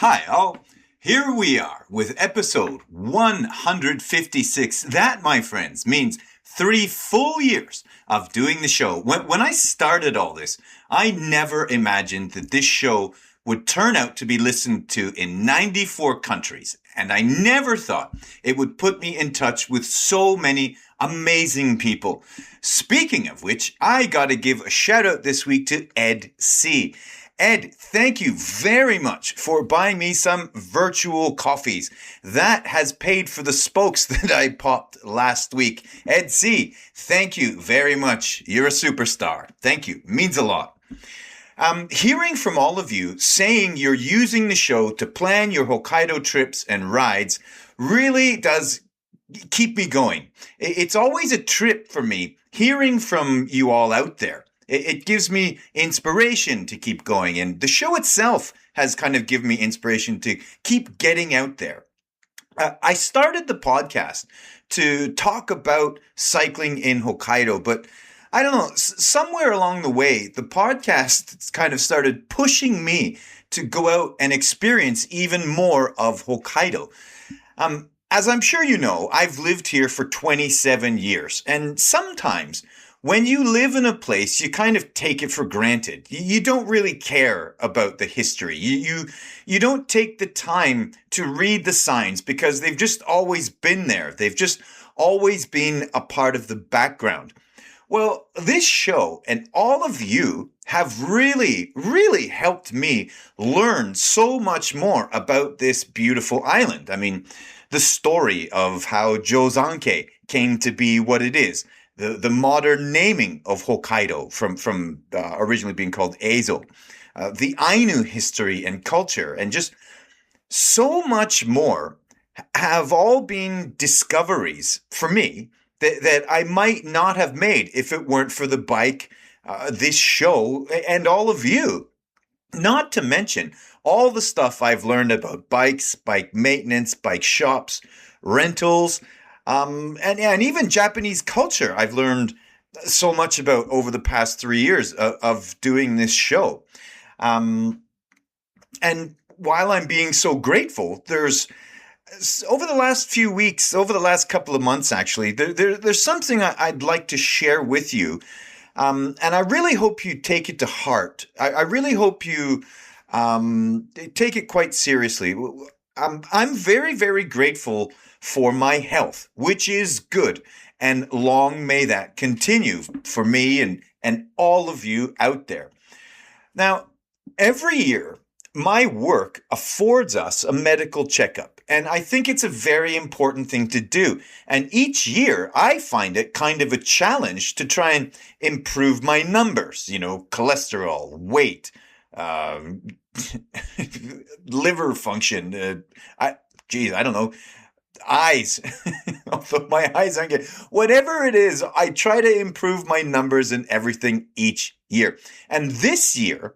Hi, all. Here we are with episode 156. That, my friends, means 3 full years of doing the show. When I started all this, I never imagined that this show would turn out to be listened to in 94 countries. And I never thought it would put me in touch with so many amazing people. Speaking of which, I got to give a shout out this week to Ed C. Ed, thank you very much for buying me some virtual coffees. That has paid for the spokes that I popped last week. Ed C., thank you very much. You're a superstar. Thank you. Means a lot. Hearing from all of you saying you're using the show to plan your Hokkaido trips and rides really does keep me going. It's always a trip for me hearing from you all out there. It gives me inspiration to keep going. And the show itself has kind of given me inspiration to keep getting out there. I started the podcast to talk about cycling in Hokkaido, but I don't know, somewhere along the way, the podcast kind of started pushing me to go out and experience even more of Hokkaido. As I'm sure you know, I've lived here for 27 years, and sometimes when you live in a place, you kind of take it for granted. You don't really care about the history. You don't take the time to read the signs because they've just always been there. They've just always been a part of the background. Well, this show and all of you have really, really helped me learn so much more about this beautiful island. I mean, the story of how Josanke came to be what it is. The modern naming of Hokkaido from originally being called Eizo, the Ainu history and culture, and just so much more have all been discoveries for me that I might not have made if it weren't for the bike, this show, and all of you. Not to mention all the stuff I've learned about bikes, bike maintenance, bike shops, rentals, and even Japanese culture. I've learned so much about over the past 3 years of doing this show. And while I'm being so grateful, there's over the last few weeks, over the last couple of months, actually, there's something I'd like to share with you. And I really hope you take it to heart. I really hope you take it quite seriously. I'm very, very grateful for my health, which is good. And long may that continue for me and all of you out there. Now, every year, my work affords us a medical checkup, and I think it's a very important thing to do. And each year, I find it kind of a challenge to try and improve my numbers, cholesterol, weight, liver function. I don't know. Eyes. Although my eyes aren't good. Whatever it is, I try to improve my numbers and everything each year. And this year,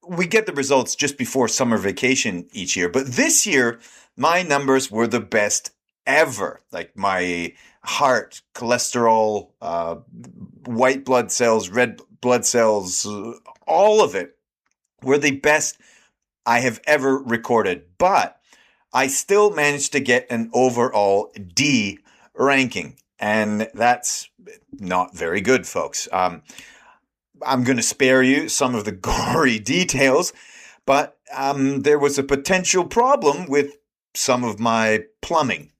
we get the results just before summer vacation each year. But this year, my numbers were the best ever. Like my heart, cholesterol, white blood cells, red blood cells, all of it were the best I have ever recorded. But I still managed to get an overall D ranking. And that's not very good, folks. I'm going to spare you some of the gory details, but there was a potential problem with some of my plumbing.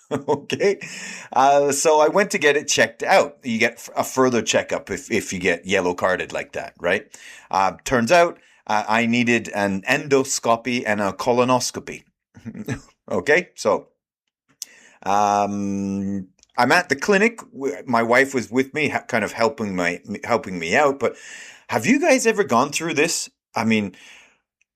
Okay. So I went to get it checked out. You get a further checkup if you get yellow carded like that, right? Turns out I needed an endoscopy and a colonoscopy. Okay. So I'm at the clinic. My wife was with me, kind of helping me out. But have you guys ever gone through this? I mean,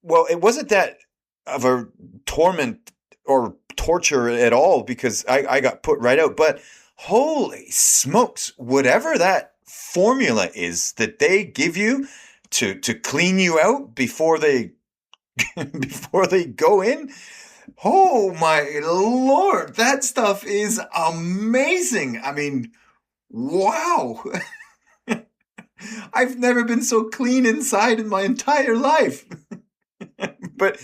well, it wasn't that of a torment or torture at all because I got put right out. But holy smokes, whatever that formula is that they give you to clean you out before they before they go in. Oh my Lord, that stuff is amazing. I mean, wow. I've never been so clean inside in my entire life. but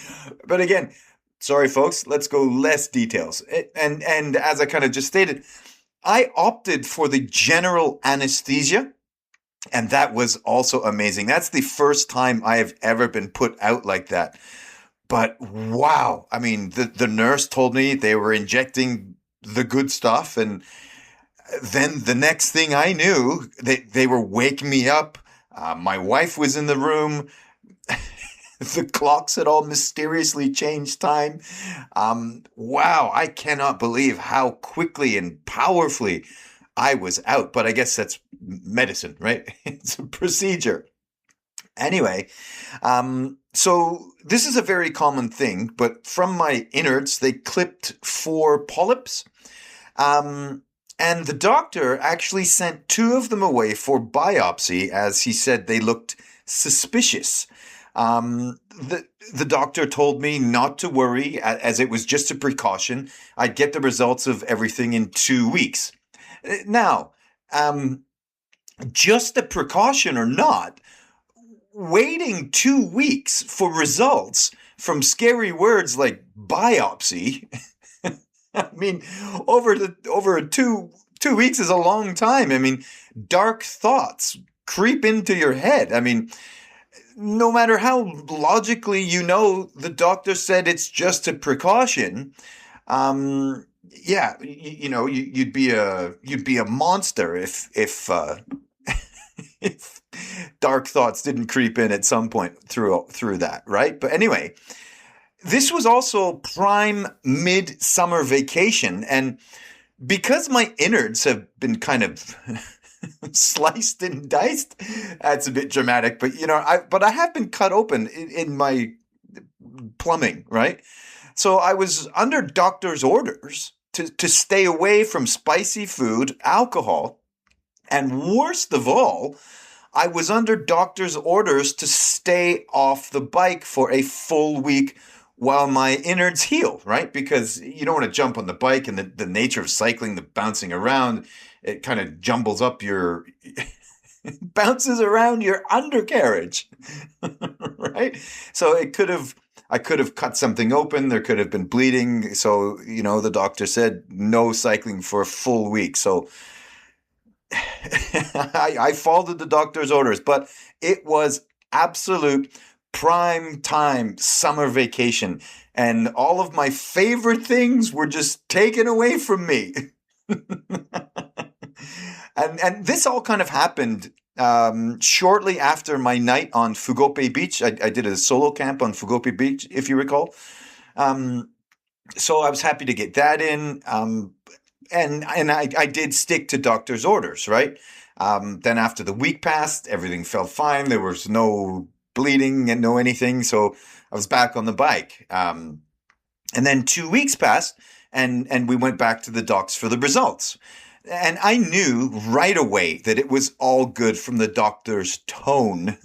but again, sorry folks, let's go less details. And as I kind of just stated, I opted for the general anesthesia, and that was also amazing. That's the first time I have ever been put out like that. But wow, I mean, the nurse told me they were injecting the good stuff, and then the next thing I knew, they were waking me up. My wife was in the room. The clocks had all mysteriously changed time. Wow, I cannot believe how quickly and powerfully I was out. But I guess that's medicine, right? It's a procedure. Anyway, so this is a very common thing, but from my innards, they clipped 4 polyps. And the doctor actually sent 2 of them away for biopsy, as he said they looked suspicious. The doctor told me not to worry, as it was just a precaution. I'd get the results of everything in 2 weeks. Now, just a precaution or not, waiting 2 weeks for results from scary words like biopsy. I mean, over 2 weeks is a long time. I mean, dark thoughts creep into your head. I mean, no matter how logically the doctor said it's just a precaution. Yeah, you'd be a monster if if dark thoughts didn't creep in at some point through that, right? But anyway, this was also prime mid-summer vacation, and because my innards have been kind of sliced and diced, that's a bit dramatic, but I have been cut open in my plumbing, right? So I was under doctor's orders to stay away from spicy food, alcohol, and worst of all, I was under doctor's orders to stay off the bike for a full week while my innards heal, right? Because you don't want to jump on the bike, and the nature of cycling, the bouncing around, it kind of jumbles up bounces around your undercarriage, right? So I could have cut something open. There could have been bleeding. So, the doctor said no cycling for a full week. So I followed the doctor's orders, but it was absolute prime time summer vacation, and all of my favorite things were just taken away from me. and this all kind of happened shortly after my night on Fugope Beach. I did a solo camp on Fugope Beach, if you recall. So I was happy to get that in. And I did stick to doctor's orders, right? Then after the week passed, everything felt fine. There was no bleeding and no anything. So I was back on the bike. And then 2 weeks passed, and we went back to the docs for the results. And I knew right away that it was all good from the doctor's tone.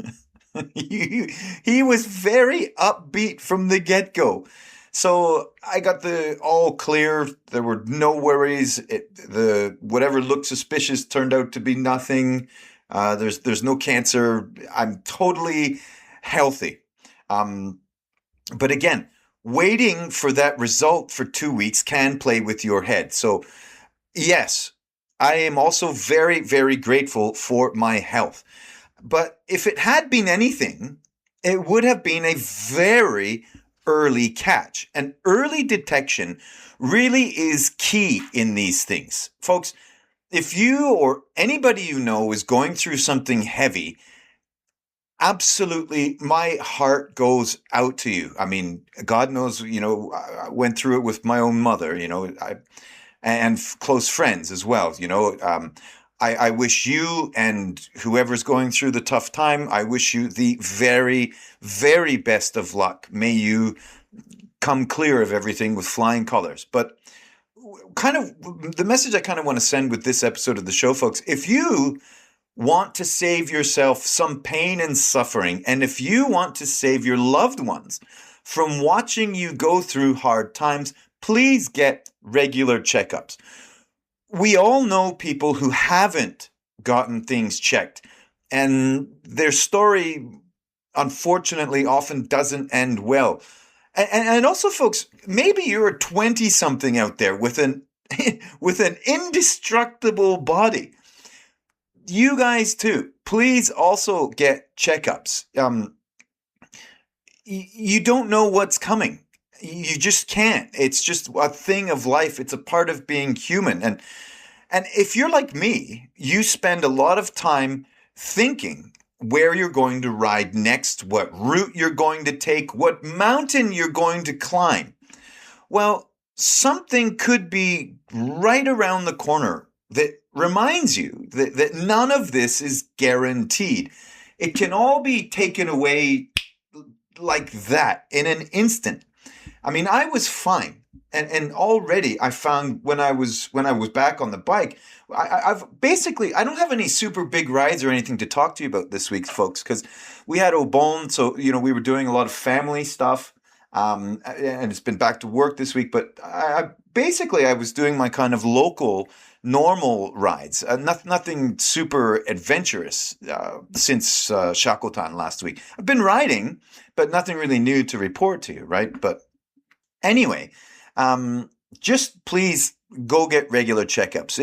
He was very upbeat from the get-go. So I got the all clear. There were no worries. Whatever looked suspicious turned out to be nothing. There's no cancer. I'm totally healthy. But again, waiting for that result for 2 weeks can play with your head. So yes, I am also very, very grateful for my health. But if it had been anything, it would have been a very early catch. And early detection really is key in these things. Folks, if you or anybody you know is going through something heavy, absolutely, my heart goes out to you. I mean, God knows, I went through it with my own mother, and close friends as well. I wish you and whoever's going through the tough time, I wish you the very, very best of luck. May you come clear of everything with flying colors. But kind of the message I kind of want to send with this episode of the show, folks, if you want to save yourself some pain and suffering, and if you want to save your loved ones from watching you go through hard times, please get regular checkups. We all know people who haven't gotten things checked, and their story, unfortunately often doesn't end well. And also, folks, maybe you're a 20-something out there with an with an indestructible body. You guys too, please also get checkups. You don't know what's coming. You just can't. It's just a thing of life. It's a part of being human. And if you're like me, you spend a lot of time thinking where you're going to ride next, what route you're going to take, what mountain you're going to climb. Well, something could be right around the corner that reminds you that none of this is guaranteed. It can all be taken away like that in an instant. I mean, I was fine. And already I found when I was back on the bike, I don't have any super big rides or anything to talk to you about this week, folks, because we had Obon, so we were doing a lot of family stuff, and it's been back to work this week. But I was doing my kind of local normal rides, nothing super adventurous since Shakotan last week. I've been riding, but nothing really new to report to you, right? But anyway. Just please go get regular checkups.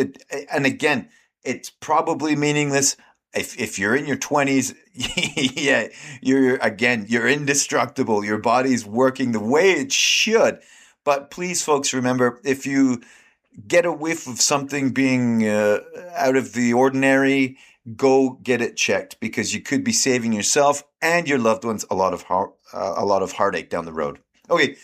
And again, it's probably meaningless. If you're in your 20s, yeah, you're indestructible. Your body's working the way it should. But please, folks, remember, if you get a whiff of something being out of the ordinary, go get it checked, because you could be saving yourself and your loved ones a lot of heartache down the road. Okay,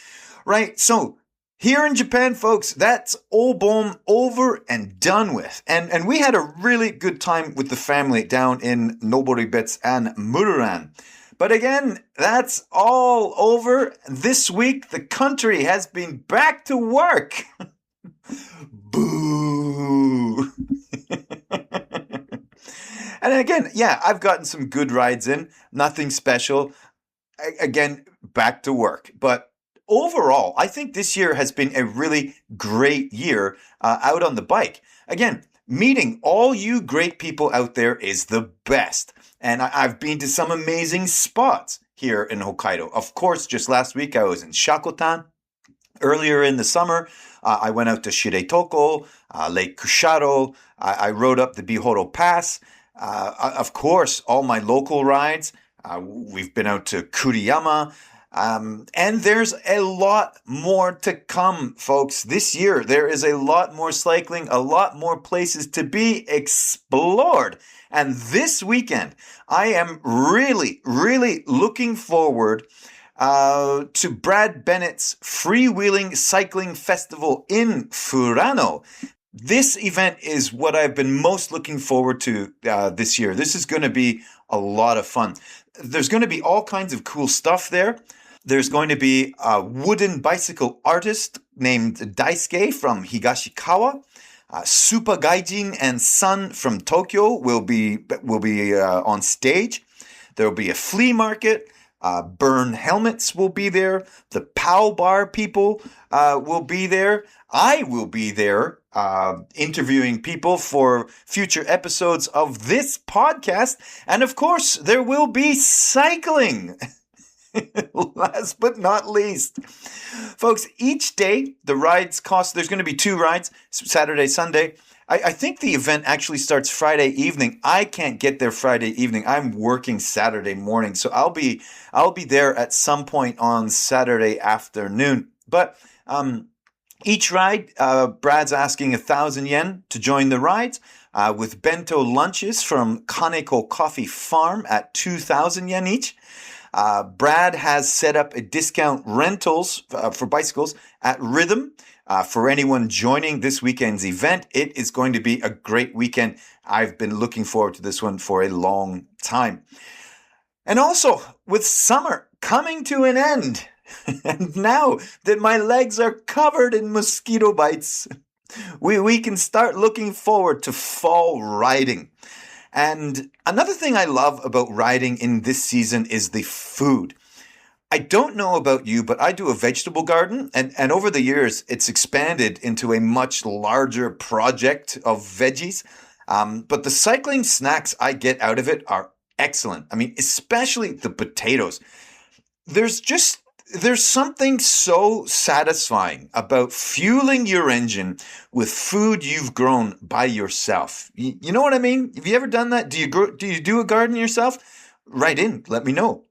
right. So here in Japan, folks, that's Obon over and done with. And we had a really good time with the family down in Noboribetsu and Mururan. But again, that's all over. This week, the country has been back to work. Boo! And again, yeah, I've gotten some good rides in. Nothing special. Again, back to work. But overall, I think this year has been a really great year out on the bike. Again, meeting all you great people out there is the best. And I've been to some amazing spots here in Hokkaido. Of course, just last week I was in Shakotan. Earlier in the summer, I went out to Shiretoko, Lake Kusharo. I rode up the Bihoro Pass. Of course, all my local rides. We've been out to Kuriyama. And there's a lot more to come, folks. This year, there is a lot more cycling, a lot more places to be explored. And this weekend, I am really, really looking forward to Brad Bennett's Freewheeling Cycling Festival in Furano. This event is what I've been most looking forward to this year. This is going to be a lot of fun. There's going to be all kinds of cool stuff there. There's going to be a wooden bicycle artist named Daisuke from Higashikawa. Super Gaijin and Son from Tokyo will be on stage. There will be a flea market. Burn Helmets will be there. The Pow Bar people will be there. I will be there interviewing people for future episodes of this podcast. And of course, there will be cycling. Last but not least, folks, each day the rides cost, there's going to be 2 rides, Saturday, Sunday. I think the event actually starts Friday evening. I can't get there Friday evening. I'm working Saturday morning. So I'll be there at some point on Saturday afternoon. But each ride, Brad's asking 1,000 yen to join the rides, with bento lunches from Kaneko Coffee Farm at 2,000 yen each. Brad has set up a discount rentals for bicycles at Rhythm. For anyone joining this weekend's event, it is going to be a great weekend. I've been looking forward to this one for a long time. And also, with summer coming to an end, and now that my legs are covered in mosquito bites, we can start looking forward to fall riding. And another thing I love about riding in this season is the food. I don't know about you, but I do a vegetable garden, and over the years, it's expanded into a much larger project of veggies. But the cycling snacks I get out of it are excellent. I mean, especially the potatoes. There's something so satisfying about fueling your engine with food you've grown by yourself. You know what I mean? Have you ever done that? Do you do a garden yourself? Write in, let me know.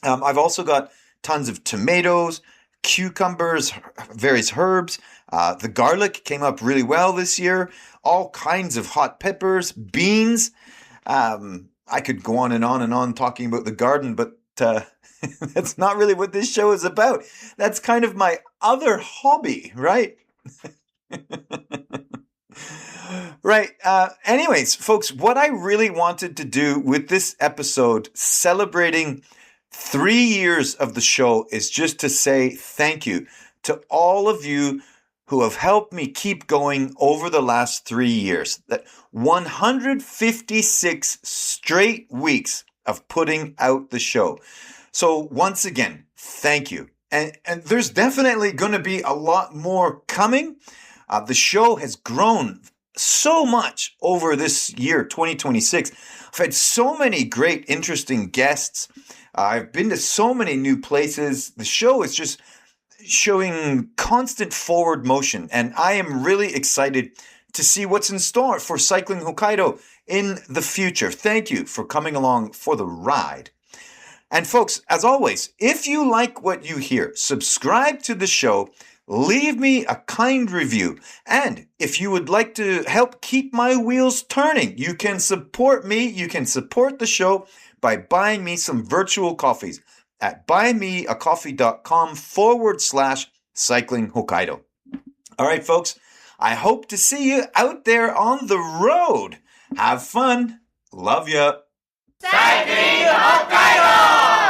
I've also got tons of tomatoes, cucumbers, various herbs. The garlic came up really well this year. All kinds of hot peppers, beans. I could go on and on talking about the garden, but that's not really what this show is about. That's kind of my other hobby, right? Right. Anyways, folks, what I really wanted to do with this episode celebrating 3 years of the show is just to say thank you to all of you who have helped me keep going over the last 3 years. That 156 straight weeks of putting out the show. So once again, thank you. And there's definitely going to be a lot more coming. The show has grown so much over this year, 2026. I've had so many great, interesting guests. I've been to so many new places. The show is just showing constant forward motion, and I am really excited to see what's in store for Cycling Hokkaido in the future. Thank you for coming along for the ride. And folks, as always, if you like what you hear, subscribe to the show, leave me a kind review, and if you would like to help keep my wheels turning, you can support me, you can support the show by buying me some virtual coffees at buymeacoffee.com/Cycling Hokkaido. All right, folks, I hope to see you out there on the road. Have fun. Love ya. Cycling Hokkaido!